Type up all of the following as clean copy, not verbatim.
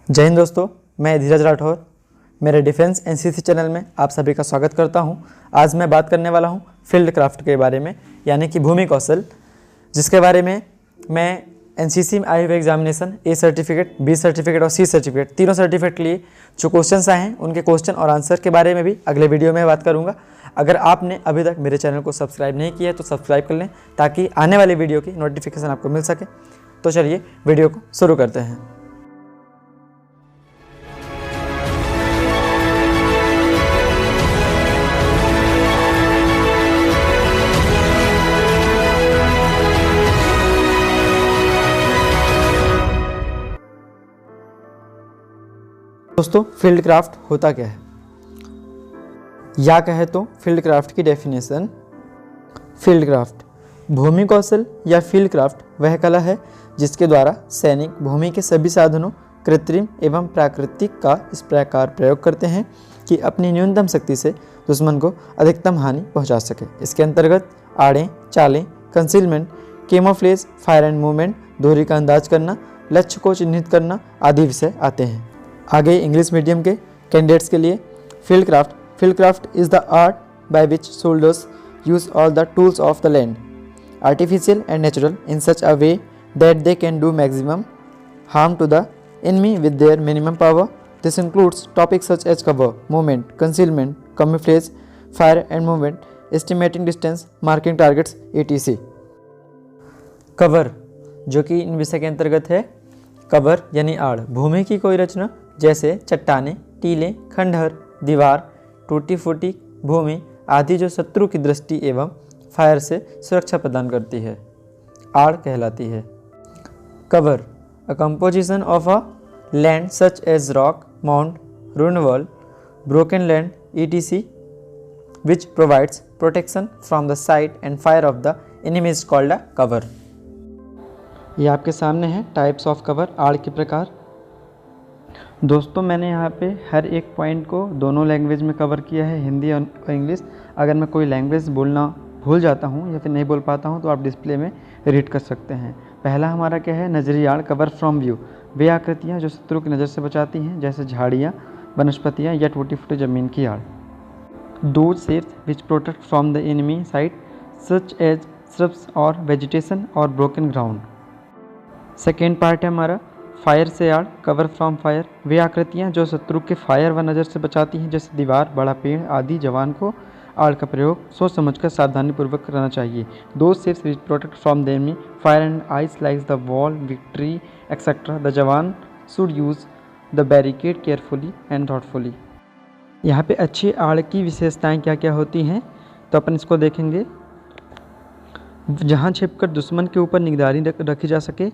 जय हिंद दोस्तों, मैं धीरज राठौर। मेरे डिफेंस एनसीसी चैनल में आप सभी का स्वागत करता हूं। आज मैं बात करने वाला हूं फील्ड क्राफ्ट के बारे में, यानी कि भूमि कौशल, जिसके बारे में मैं एनसीसी में आए हुए examination A certificate, B certificate और सी सर्टिफिकेट तीनों सर्टिफिकेट के लिए जो क्वेश्चन आए हैं उनके क्वेश्चन और आंसर के बारे में भी अगले वीडियो में बात करूँगा। अगर आपने अभी तक मेरे चैनल को सब्सक्राइब नहीं किया है तो सब्सक्राइब कर लें ताकि आने वाली वीडियो की नोटिफिकेशन आपको मिल सके। तो चलिए वीडियो को शुरू करते हैं। दोस्तों, फील्ड क्राफ्ट होता क्या है, या कहे तो फील्ड क्राफ्ट की डेफिनेशन। फील्ड क्राफ्ट भूमि कौशल या फील्ड क्राफ्ट वह कला है जिसके द्वारा सैनिक भूमि के सभी साधनों, कृत्रिम एवं प्राकृतिक का इस प्रकार प्रयोग करते हैं कि अपनी न्यूनतम शक्ति से दुश्मन को अधिकतम हानि पहुंचा सके। इसके अंतर्गत आड़ें, चालें, concealment, camouflage, fire and movement, दूरी का अंदाज करना, लक्ष्य को चिन्हित करना आदि विषय आते हैं। आगे इंग्लिश मीडियम के कैंडिडेट्स के लिए field craft is the art by which soldiers use all the tools of the land, artificial and natural, in such a way that they can do maximum harm to the enemy with their minimum power. This includes topics such as cover, movement, concealment, camouflage, fire and movement, estimating distance, marking targets, etc. Cover, जो कि इन विषय के अंतर्गत है। Cover यानी आड़, भूमि की कोई रचना जैसे चट्टानें, टीले, खंडहर, दीवार, टूटी फूटी भूमि आदि जो शत्रु की दृष्टि एवं फायर से सुरक्षा प्रदान करती है, आड़ कहलाती है। Cover a composition of a land such as rock, mound, ruined wall, broken land, etc., which provides protection from the sight and fire of the enemy is called a cover. ये आपके सामने है टाइप्स ऑफ कवर, आड़ के प्रकार। दोस्तों, मैंने यहाँ पे हर एक पॉइंट को दोनों लैंग्वेज में कवर किया है, हिंदी और इंग्लिश। अगर मैं कोई लैंग्वेज बोलना भूल जाता हूँ या फिर नहीं बोल पाता हूँ तो आप डिस्प्ले में रीड कर सकते हैं। पहला हमारा क्या है, नजरी आड़, कवर फ्रॉम व्यू, वे आकृतियाँ जो शत्रु की नज़र से बचाती हैं जैसे झाड़ियाँ, वनस्पतियाँ या टूटी फूटी ज़मीन की आड़। Those shapes which protect from the enemy sight such as shrubs और वेजिटेशन और ब्रोकन ग्राउंड। सेकेंड पार्ट है हमारा फायर से आड़, कवर फ्रॉम फायर, वे आकृतियाँ जो शत्रु के फायर व नज़र से बचाती हैं जैसे दीवार, बड़ा पेड़ आदि। जवान को आड़ का प्रयोग सोच समझकर सावधानीपूर्वक करना चाहिए। Those shapes which protect from the enemy fire and ice like the wall, victory etcetera. The jawan should use the barricade carefully and thoughtfully. यहाँ पे अच्छी आड़ की विशेषताएं क्या क्या होती हैं तो अपन इसको देखेंगे। जहाँ छिपकर दुश्मन के ऊपर निगरानी रखी जा सके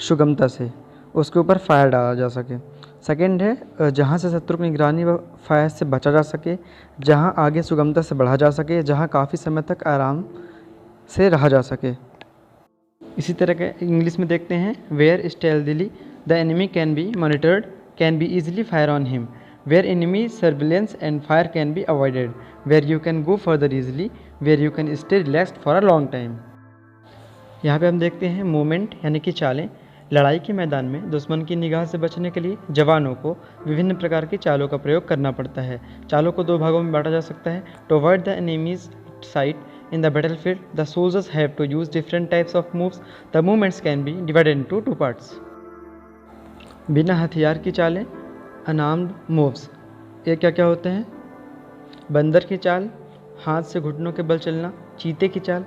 सुगमता से, उसके ऊपर फायर डाला जा सके। सेकेंड है जहाँ से शत्रु की निगरानी व फायर से बचा जा सके, जहाँ आगे सुगमता से बढ़ा जा सके, जहाँ काफ़ी समय तक आराम से रहा जा सके। इसी तरह के इंग्लिश में देखते हैं, where stealthily the enemy can be monitored, can be easily fire on him, where enemy surveillance and fire can be avoided, where you can go further easily, where you can stay relaxed for a long time. यहाँ पे हम देखते हैं movement यानी कि चालें। लड़ाई के मैदान में दुश्मन की निगाह से बचने के लिए जवानों को विभिन्न प्रकार की चालों का प्रयोग करना पड़ता है। चालों को दो भागों में बांटा जा सकता है। To avoid the enemy's sight in the battlefield the soldiers have to use different types of moves. The movements can be divided into two parts. बिना हथियार की चालें, अनआर्म्ड मूव्स, ये क्या क्या होते हैं? बंदर की चाल, हाथ से घुटनों के बल चलना। चीते की चाल,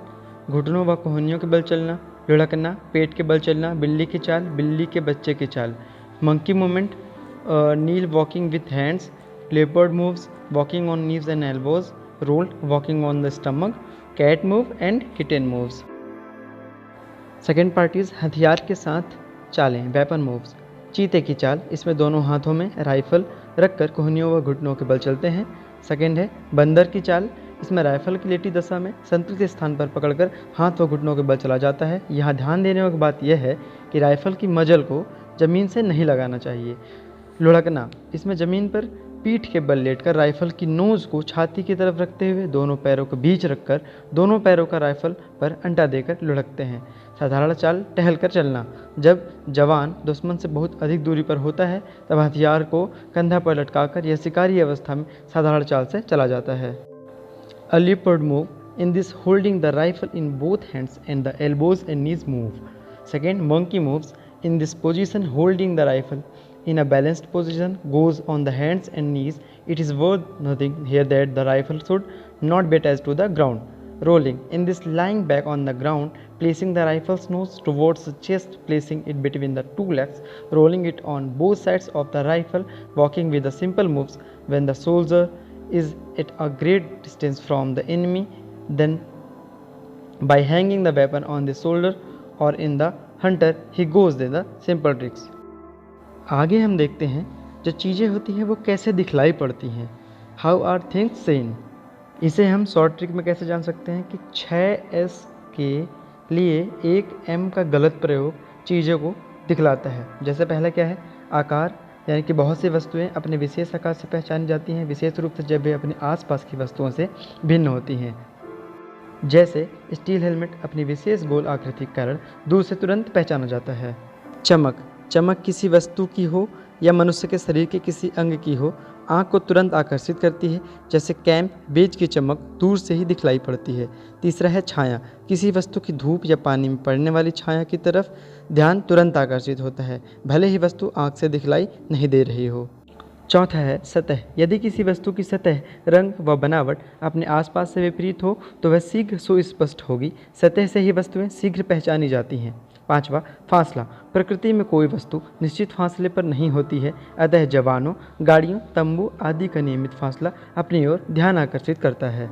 घुटनों व कोहनियों के बल चलना। लुढ़कना, पेट के बल चलना। बिल्ली की चाल, बिल्ली के बच्चे की चाल। Monkey movement, kneel walking with hands. Leopard moves, walking on knees and elbows. Rolled, walking on the stomach. Cat move and kitten moves. Second part is हथियार के साथ चालें, वेपन मूव्स। चीते की चाल, इसमें दोनों हाथों में राइफल रखकर कोहनियों व घुटनों के बल चलते हैं। सेकेंड है बंदर की चाल, इसमें राइफल की लेटी दशा में संतुलित स्थान पर पकड़कर हाथ व घुटनों के बल चला जाता है। यहाँ ध्यान देने वाली बात यह है कि राइफल की मजल को ज़मीन से नहीं लगाना चाहिए। लुढ़कना, इसमें ज़मीन पर पीठ के बल लेटकर राइफल की नोज़ को छाती की तरफ रखते हुए दोनों पैरों के बीच रखकर दोनों पैरों का राइफल पर अंटा देकर लुढ़कते हैं। साधारण चाल टहल कर चलना। जब जवान दुश्मन से बहुत अधिक दूरी पर होता है तब हथियार को कंधा पर लटकाकर या शिकारी अवस्था में साधारण चाल से चला जाता है। A leopard move, in this holding the rifle in both hands and the elbows and knees move. Second, monkey moves, in this position holding the rifle in a balanced position goes on the hands and knees. It is worth noting here that the rifle should not be attached to the ground. Rolling, in this lying back on the ground, placing the rifle's nose towards the chest, placing it between the two legs, rolling it on both sides of the rifle, walking with the simple moves. When the soldier is at a great distance from the enemy, then by hanging the weapon on the shoulder or in the hunter he goes with the simple tricks. आगे हम देखते हैं जो चीज़ें होती हैं वो कैसे दिखलाई पड़ती हैं। How are things seen. इसे हम शॉर्ट ट्रिक में कैसे जान सकते हैं कि 6S के लिए 1M का गलत प्रयोग चीज़ों को दिखलाता है। जैसे पहला क्या है, आकार, यानी कि बहुत सी वस्तुएं अपने विशेष आकार से पहचानी जाती हैं, विशेष रूप से जब वे अपने आसपास की वस्तुओं से भिन्न होती हैं। जैसे स्टील हेलमेट अपनी विशेष गोल आकृति के कारण दूर से तुरंत पहचाना जाता है। चमक, चमक किसी वस्तु की हो या मनुष्य के शरीर के किसी अंग की हो, आँख को तुरंत आकर्षित करती है। जैसे कैंप बेज की चमक दूर से ही दिखलाई पड़ती है। तीसरा है छाया, किसी वस्तु की धूप या पानी में पड़ने वाली छाया की तरफ ध्यान तुरंत आकर्षित होता है, भले ही वस्तु आँख से दिखलाई नहीं दे रही हो। चौथा है सतह, यदि किसी वस्तु की सतह, रंग व बनावट अपने आसपास से विपरीत हो तो वह शीघ्र सुस्पष्ट होगी। सतह से ही वस्तुएं शीघ्र पहचानी जाती हैं। पांचवा, फासला, प्रकृति में कोई वस्तु निश्चित फासले पर नहीं होती है, अतः जवानों, गाड़ियों, तंबू आदि का नियमित फासला अपनी ओर ध्यान आकर्षित करता है।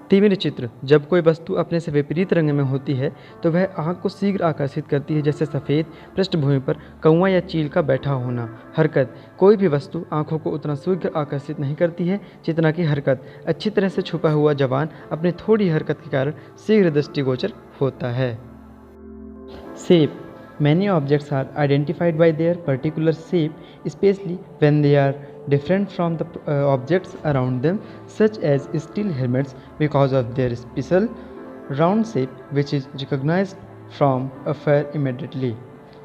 तिमिर चित्र, जब कोई वस्तु अपने से विपरीत रंग में होती है तो वह आँख को शीघ्र आकर्षित करती है, जैसे सफ़ेद पृष्ठभूमि पर कौवा या चील का बैठा होना। हरकत, कोई भी वस्तु आँखों को उतना शीघ्र आकर्षित नहीं करती है जितना कि हरकत। अच्छी तरह से छुपा हुआ जवान अपनी थोड़ी हरकत के कारण शीघ्र दृष्टिगोचर होता है। Shape, many objects are identified by their particular shape, especially when they are different from the objects around them, such as steel helmets, because of their special round shape, which is recognized from afar immediately.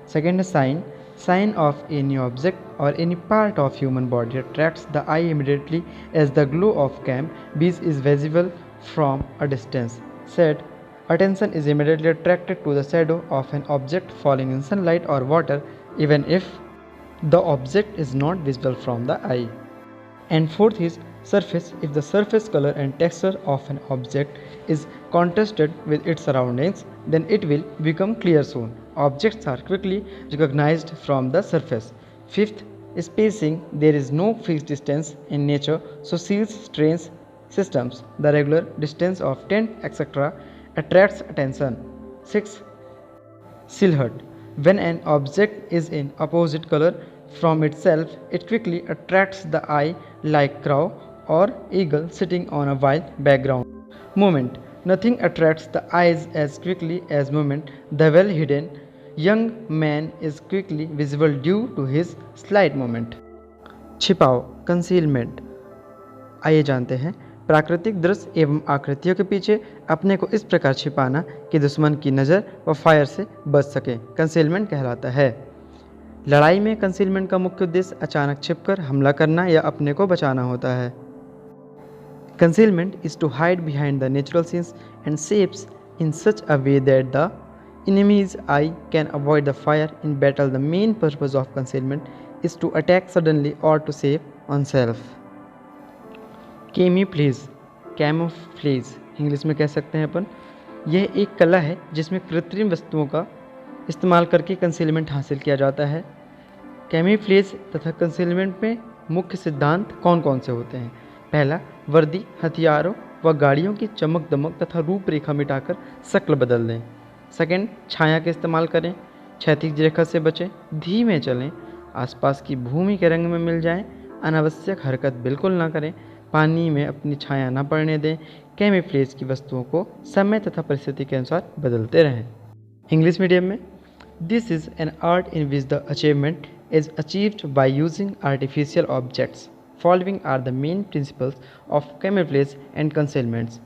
Second, sign. Sign of any object or any part of human body attracts the eye immediately as the glow of camp bees is visible from a distance. Said, attention is immediately attracted to the shadow of an object falling in sunlight or water, even if the object is not visible from the eye. And fourth is surface. If the surface color and texture of an object is contrasted with its surroundings, then it will become clear soon. Objects are quickly recognized from the surface. Fifth, spacing. There is no fixed distance in nature, so seals, trains, systems, the regular distance of 10 etc. attracts attention. 6. Silhouette. When an object is in opposite color from itself, it quickly attracts the eye like crow or eagle sitting on a white background. Movement. Nothing attracts the eyes as quickly as movement. The well-hidden young man is quickly visible due to his slight movement. छिपाव, concealment. आइए जानते हैं प्राकृतिक दृश्य एवं आकृतियों के पीछे अपने को इस प्रकार छिपाना कि दुश्मन की नज़र व फायर से बच सके, कंसीलमेंट कहलाता है। लड़ाई में कंसीलमेंट का मुख्य उद्देश्य अचानक छिपकर हमला करना या अपने को बचाना होता है। Concealment is to hide behind the natural scenes and shapes in such a way that the enemy's eye can avoid the fire in battle. The main purpose of concealment is to attack suddenly or to save oneself. Camouflage English में कह सकते हैं अपन। यह एक कला है जिसमें कृत्रिम वस्तुओं का इस्तेमाल करके कंसीलमेंट हासिल किया जाता है। कैमोफ्लेज तथा कंसीलमेंट में मुख्य सिद्धांत कौन कौन से होते हैं? पहला, वर्दी, हथियारों व गाड़ियों की चमक दमक तथा रूपरेखा मिटाकर शक्ल बदल दें। सेकंड, छाया के इस्तेमाल करें, क्षैतिज रेखा से बचें, धीमे चलें, आसपास की भूमि के रंग में मिल जाएं, अनावश्यक हरकत बिल्कुल ना करें, पानी में अपनी छाया ना पड़ने दें, कैमोफ्लेज की वस्तुओं को समय तथा परिस्थिति के अनुसार बदलते रहें। इंग्लिश मीडियम में, this is an art in which the achievement is achieved by using artificial objects. Following are the main principles of camouflage and concealments.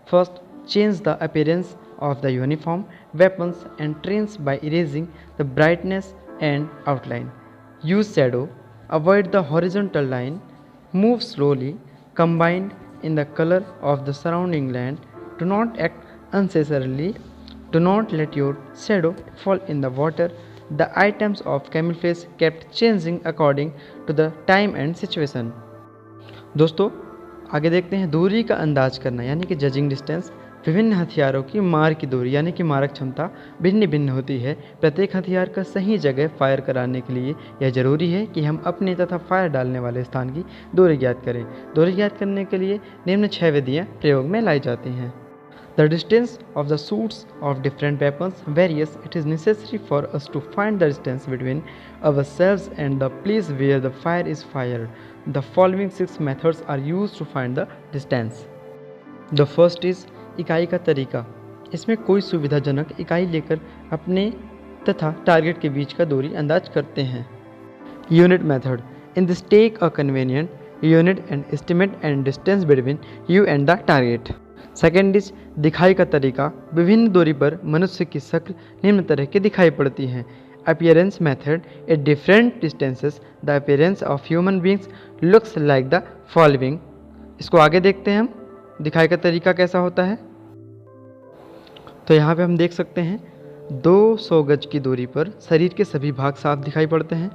First, change the appearance of the uniform weapons and trains by erasing the brightness and outline. Use shadow, avoid the horizontal line, move slowly, combined in the color of the surrounding land, do not act unnecessarily, do not let your shadow fall in the water. The items of camouflage kept changing according to the time and situation. दोस्तों आगे देखते हैं दूरी का अंदाज करना यानी कि जजिंग डिस्टेंस। विभिन्न हथियारों की मार की दूरी यानी कि मारक क्षमता भिन्न भिन्न होती है। प्रत्येक हथियार का सही जगह फायर कराने के लिए यह जरूरी है कि हम अपने तथा फायर डालने वाले स्थान की दूरी ज्ञात करें। दूरी ज्ञात करने के लिए निम्न 6 विधियाँ प्रयोग में लाई जाती हैं। The distance of the shoots of different weapons varies. It is necessary for us to find the distance between ourselves and the place where the fire is fired. The following 6 methods are used to find the distance. The first is इकाई का तरीका। इसमें कोई सुविधाजनक इकाई लेकर अपने तथा टारगेट के बीच का दूरी अंदाज करते हैं। Unit method. In this take a convenient unit and estimate and distance between you and the target. Second is दिखाई का तरीका। विभिन्न दूरी पर मनुष्य की शक्ल निम्न तरह की दिखाई पड़ती हैं। Appearance method. At different distances the appearance of human beings looks like the following. इसको आगे देखते हैं हम दिखाई का तरीका कैसा होता है। तो यहाँ पे हम देख सकते हैं 200 गज की दूरी पर शरीर के सभी भाग साफ दिखाई पड़ते हैं।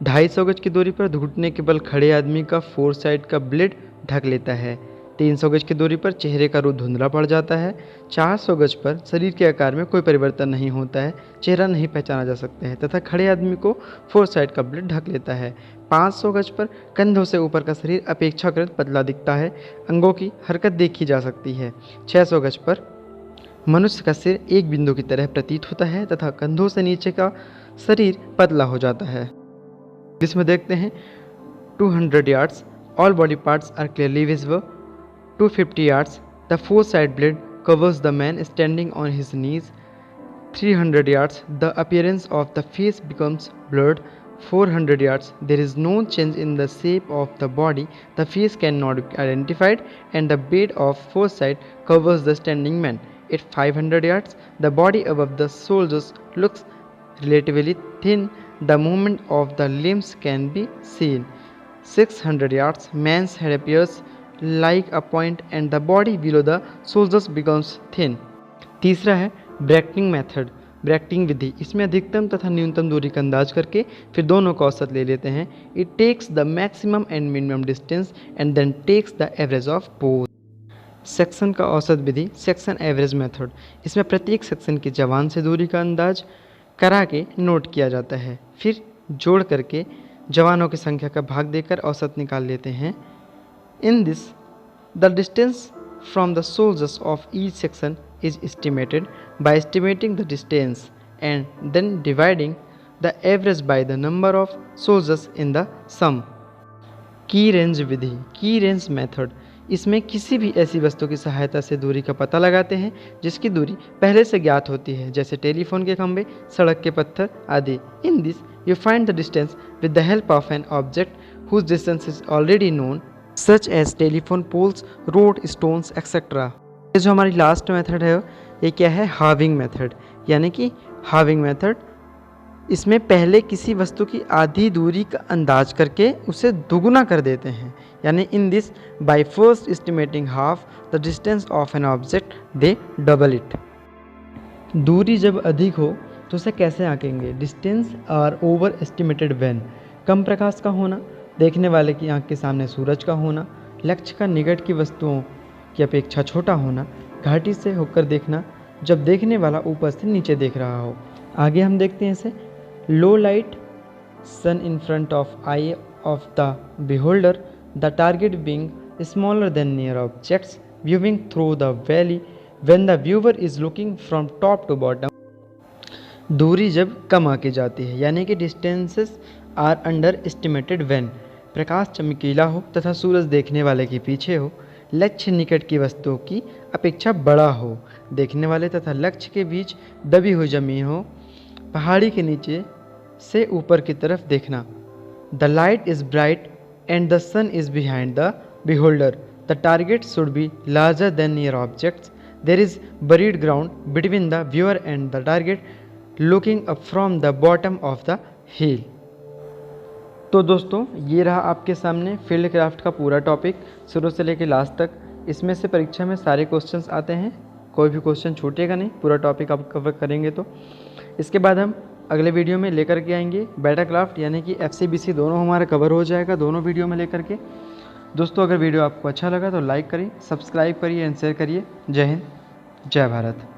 250 गज की दूरी पर घुटने के बल खड़े आदमी का 4 साइड का ब्लेड ढक लेता है। 300 गज की दूरी पर चेहरे का रूप धुंधला पड़ जाता है। 400 गज पर शरीर के आकार में कोई परिवर्तन नहीं होता है, चेहरा नहीं पहचाना जा सकता है तथा खड़े आदमी को 4 साइड का ब्लेड ढक लेता है। 500 गज पर कंधों से ऊपर का शरीर अपेक्षाकृत पतला दिखता है, अंगों की हरकत देखी जा सकती है। 600 गज पर मनुष्य का सिर एक बिंदु की तरह प्रतीत होता है तथा कंधों से नीचे का शरीर पतला हो जाता है। इसमें देखते हैं 200 yards all body parts are clearly visible. 250 yards, the 4-side blade covers the man standing on his knees. 300 yards, the appearance of the face becomes blurred. 400 yards, there is no change in the shape of the body. The face cannot be identified and the blade of 4-side covers the standing man. At 500 yards, the body above the shoulders looks relatively thin. The movement of the limbs can be seen. 600 yards, man's head appears like a point and the body below the shoulders becomes thin. तीसरा है bracketing method, bracketing विधि। इसमें अधिकतम तथा न्यूनतम दूरी का अंदाज करके फिर दोनों का औसत ले लेते हैं। It takes the maximum and minimum distance and then takes the average of both. Section का औसत विधि, सेक्शन एवरेज मेथड। इसमें प्रत्येक सेक्शन की जवान से दूरी का अंदाज करा के नोट किया जाता है, फिर जोड़ करके जवानों की संख्या का भाग देकर औसत निकाल लेते हैं। In this, the distance from the soldiers of each section is estimated by estimating the distance and then dividing the average by the number of soldiers in the sum. की रेंज विधि, की रेंज मेथड। इसमें किसी भी ऐसी वस्तु की सहायता से दूरी का पता लगाते हैं जिसकी दूरी पहले से ज्ञात होती है, जैसे टेलीफोन के खंभे, सड़क के पत्थर आदि। In this you find the distance with the help of an object whose distance is already known such as telephone poles, road, stones etcetera. ये जो हमारी लास्ट मेथड है ये क्या है, हाविंग मेथड। यानी कि हाविंग मेथड, इसमें पहले किसी वस्तु की आधी दूरी का अंदाज करके उसे दुगुना कर देते हैं। यानी in this by first estimating half the distance of an object they double it. दूरी जब अधिक हो तो उसे कैसे आंकेंगे। Distance are overestimated when, कम प्रकाश का होना, देखने वाले की आंख के सामने सूरज का होना, लक्ष्य का निकट की वस्तुओं की अपेक्षा छोटा होना, घाटी से होकर देखना, जब देखने वाला ऊपर से नीचे देख रहा हो। आगे हम देखते हैं इसे, low light sun in front of eye of the beholder, the target being smaller than near objects, viewing through the valley when the viewer is looking from top to bottom. दूरी जब कम आके जाती है, यानी कि distances are underestimated when, प्रकाश चमकीला हो तथा सूरज देखने वाले के पीछे हो, लक्ष्य निकट की वस्तुओं की अपेक्षा बड़ा हो, देखने वाले तथा लक्ष्य के बीच दबी हुई जमीन हो, पहाड़ी के नीचे से ऊपर की तरफ देखना। The light is bright and the sun is behind the beholder, the target should be larger than near objects, there is buried ground between the viewer and the target looking up from the bottom of the hill. तो दोस्तों ये रहा आपके सामने field craft का पूरा topic शुरू से लेकर लास्ट तक। इसमें से परीक्षा में सारे क्वेश्चंस आते हैं, कोई भी क्वेश्चन छूटेगा नहीं, पूरा टॉपिक आप कवर करेंगे। तो इसके बाद हम अगले वीडियो में लेकर के आएंगे बेटा क्राफ्ट, यानी कि FCBC दोनों हमारा कवर हो जाएगा दोनों वीडियो में लेकर के। दोस्तों अगर वीडियो आपको अच्छा लगा तो लाइक करिए, सब्सक्राइब करिए एंड शेयर करिए। जय हिंद, जय भारत।